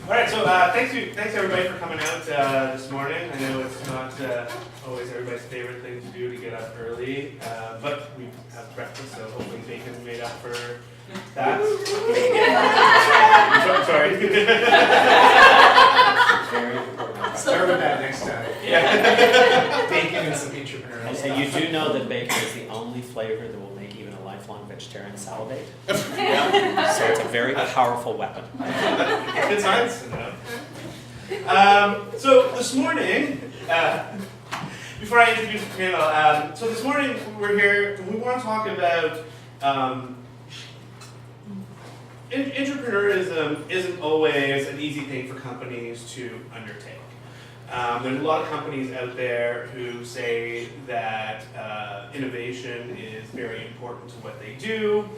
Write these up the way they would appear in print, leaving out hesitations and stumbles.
All right, so thanks everybody for coming out this morning. I know it's not always everybody's favorite thing to do to get up early, but we have breakfast, so hopefully bacon made up for that. Sorry. Very important. Start with that next time. Yeah. Bacon and some Intrapreneurs. And you do know that bacon is the only flavor that will make even a lifelong vegetarian salivate. So it's a very powerful weapon. Good science to know. So this morning, before I introduce the panel, so this morning we're here and we want to talk about Intrapreneurism isn't always an easy thing for companies to undertake. There's a lot of companies out there who say that innovation is very important to what they do,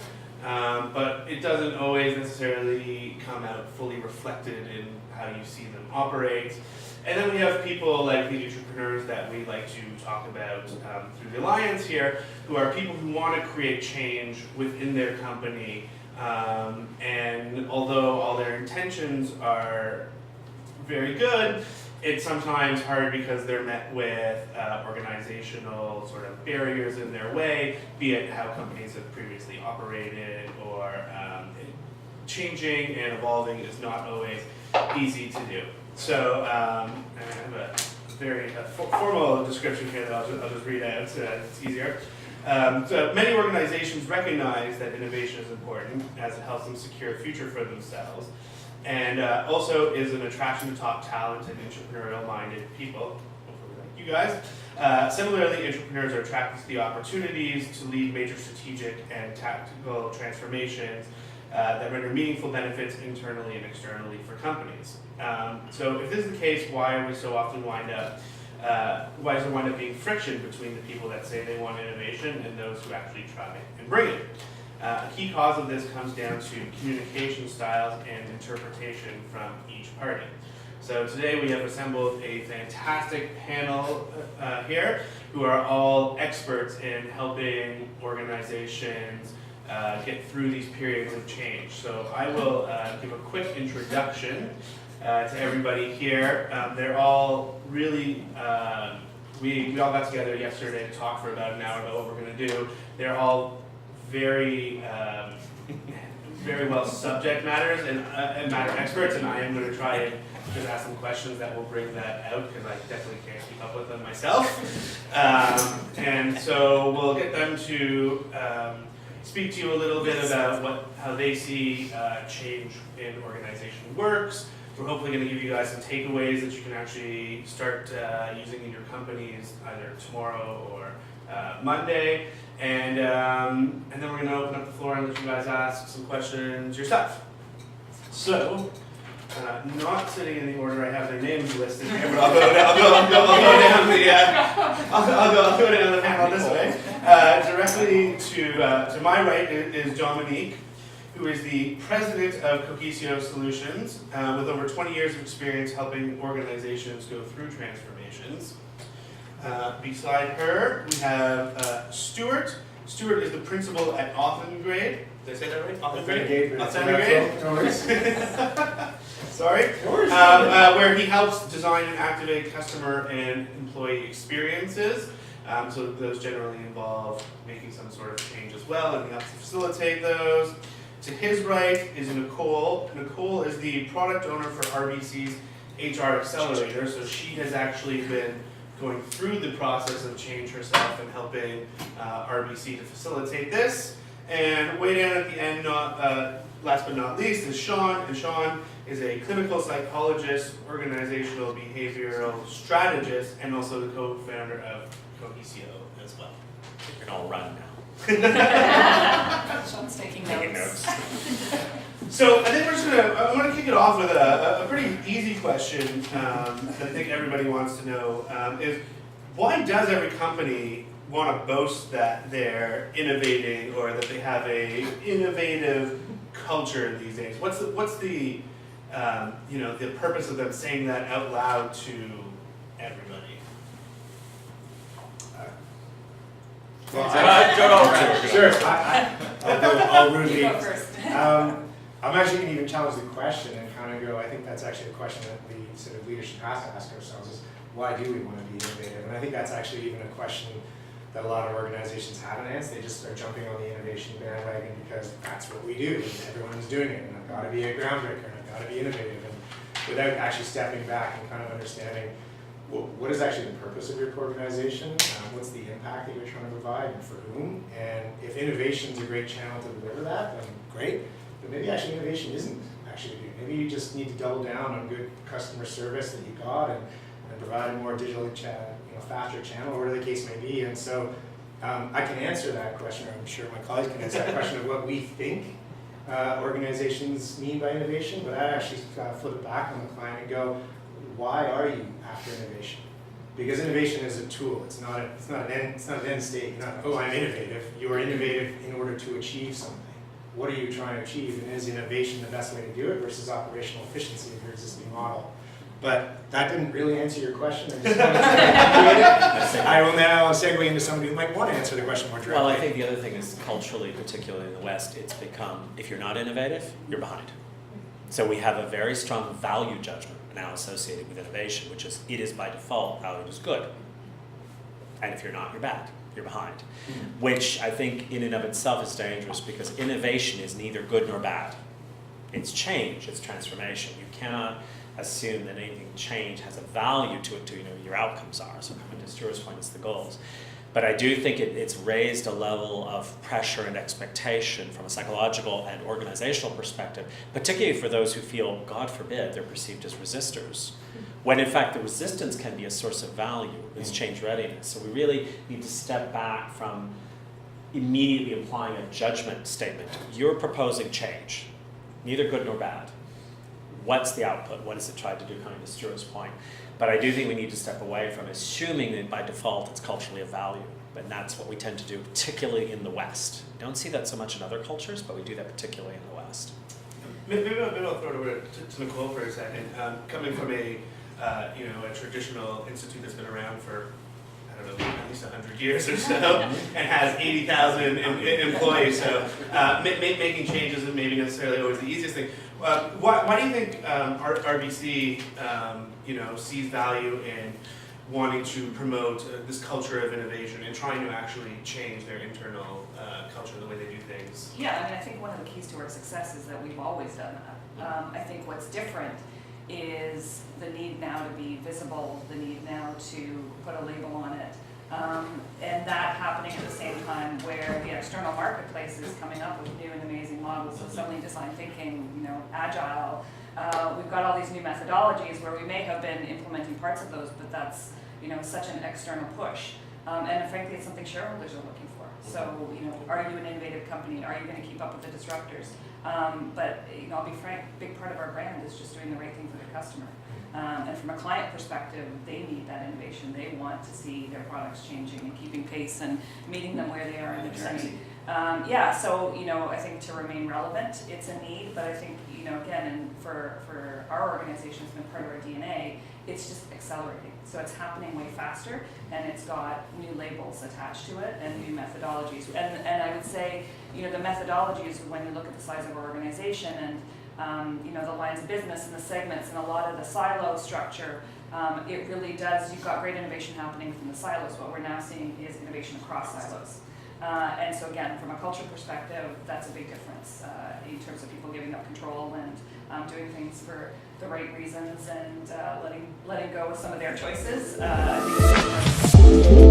but it doesn't always necessarily come out fully reflected in how you see them operate. And then we have people like the Intrapreneurs that we like to talk about through the Alliance here, who are people who want to create change within their company. And although all their intentions are very good, it's sometimes hard because they're met with organizational sort of barriers in their way, be it how companies have previously operated or changing and evolving is not always easy to do. So I have a very formal description here that I'll just read out so that it's easier. So many organizations recognize that innovation is important as it helps them secure a future for themselves, and also is an attraction to top talent and entrepreneurial-minded people, hopefully like you guys. Similarly, entrepreneurs are attracted to the opportunities to lead major strategic and tactical transformations that render meaningful benefits internally and externally for companies. So if this is the case, why are we so often why does there wind up being friction between the people that say they want innovation and those who actually try and bring it? A key cause of this comes down to communication styles and interpretation from each party. So today we have assembled a fantastic panel here who are all experts in helping organizations get through these periods of change. So I will give a quick introduction to everybody here. They're all really, we all got together yesterday to talk for about an hour about what we're going to do. They're all very, very well subject matters and matter experts, and I am going to try and just ask some questions that will bring that out because I definitely can't keep up with them myself. And so we'll get them to speak to you a little bit about how they see change in organization works. We're hopefully going to give you guys some takeaways that you can actually start using in your companies either tomorrow or Monday. And then we're going to open up the floor and let you guys ask some questions yourself. So, not sitting in the order I have their names listed here, but I'll go down the panel this way. Directly to my right is Dominique, who is the president of Cohesio Solutions, with over 20 years of experience helping organizations go through transformations. Beside her, we have Stuart. Stuart is the principal at Authentigrade. Did I say that right? Authentigrade? Authentigrade? Sorry. Where he helps design and activate customer and employee experiences. So those generally involve making some sort of change as well, and he helps to facilitate those. To his right is Nicole. Nicole is the product owner for RBC's HR Accelerator, so she has actually been going through the process of change herself and helping RBC to facilitate this. And way down at the end, last but not least, is Sean. And Sean is a clinical psychologist, organizational behavioral strategist, and also the co-founder of Cohesio as well. You can all run now. Sean's taking notes. So I think I'm going to kick it off with a pretty easy question that I think everybody wants to know is why does every company want to boast that they're innovating or that they have a innovative culture these days? What's the the purpose of them saying that out loud to everybody? Well, Sure, I'll rudely. You go first. I'm actually going to even challenge the question and kind of go, I think that's actually a question that we sort of leadership has to ask ourselves is, why do we want to be innovative? And I think that's actually even a question that a lot of organizations haven't answered. They just are jumping on the innovation bandwagon because that's what we do, and everyone's doing it, and I've got to be a groundbreaker, and I've got to be innovative, and without actually stepping back and kind of understanding what is actually the purpose of your organization, what's the impact that you're trying to provide, and for whom, and if innovation is a great channel to deliver that, then great, but maybe actually innovation isn't actually good. Maybe you just need to double down on good customer service that you got, and provide a more digital, faster channel, or whatever the case may be. And so I can answer that question, or I'm sure my colleagues can answer that question of what we think organizations mean by innovation, but I actually flip it back on the client and go, why are you after innovation? Because innovation is a tool. It's not an end state. You're not, oh, I'm innovative. You are innovative in order to achieve something. What are you trying to achieve? And is innovation the best way to do it versus operational efficiency of your existing model? But that didn't really answer your question. I just wanted to I will now segue into somebody who might want to answer the question more directly. Well, I think the other thing is culturally, particularly in the West, it's become, if you're not innovative, you're behind. So we have a very strong value judgment now associated with innovation, which is, it is by default, valued as good. And if you're not, you're bad, you're behind. Mm-hmm. Which I think in and of itself is dangerous, because innovation is neither good nor bad. It's change, it's transformation. You cannot assume that anything change has a value to it, to your outcomes are. So coming to Stuart's point, it's the goals. But I do think it's raised a level of pressure and expectation from a psychological and organizational perspective, particularly for those who feel, God forbid, they're perceived as resistors. When in fact the resistance can be a source of value, it's change readiness. So we really need to step back from immediately implying a judgment statement. You're proposing change, neither good nor bad. What's the output? What does it try to do, coming to Stuart's point? But I do think we need to step away from assuming that by default it's culturally of value. And that's what we tend to do, particularly in the West. We don't see that so much in other cultures, but we do that particularly in the West. Maybe I'll throw it over to Nicole for a second. Coming from a traditional institute that's been around for, I don't know, at least 100 years or so, and has 80,000 employees. So making changes isn't maybe necessarily always the easiest thing. Why do you think RBC sees value in wanting to promote this culture of innovation and trying to actually change their internal culture, the way they do things? Yeah, I mean, I think one of the keys to our success is that we've always done that. I think what's different is the need now to be visible, the need now to put a label on it. And that happening at the same time where the external marketplace is coming up with new and amazing models. So suddenly design thinking, agile. We've got all these new methodologies where we may have been implementing parts of those, but that's such an external push. And frankly, it's something shareholders are looking for. So are you an innovative company? Are you going to keep up with the disruptors? But I'll be frank, a big part of our brand is just doing the right thing for the customer. And from a client perspective, they need that innovation. They want to see their products changing and keeping pace and meeting them where they are in their journey. So I think to remain relevant, it's a need, but I think again, and for our organization, it's been part of our DNA. It's just accelerating. So it's happening way faster, and it's got new labels attached to it and new methodologies. And I would say, the methodologies, when you look at the size of our organization and the lines of business and the segments and a lot of the silo structure, it really does, you've got great innovation happening within the silos. What we're now seeing is innovation across silos. And so again, from a culture perspective, that's a big difference in terms of people giving up control and doing things for the right reasons and letting go of some of their choices. I think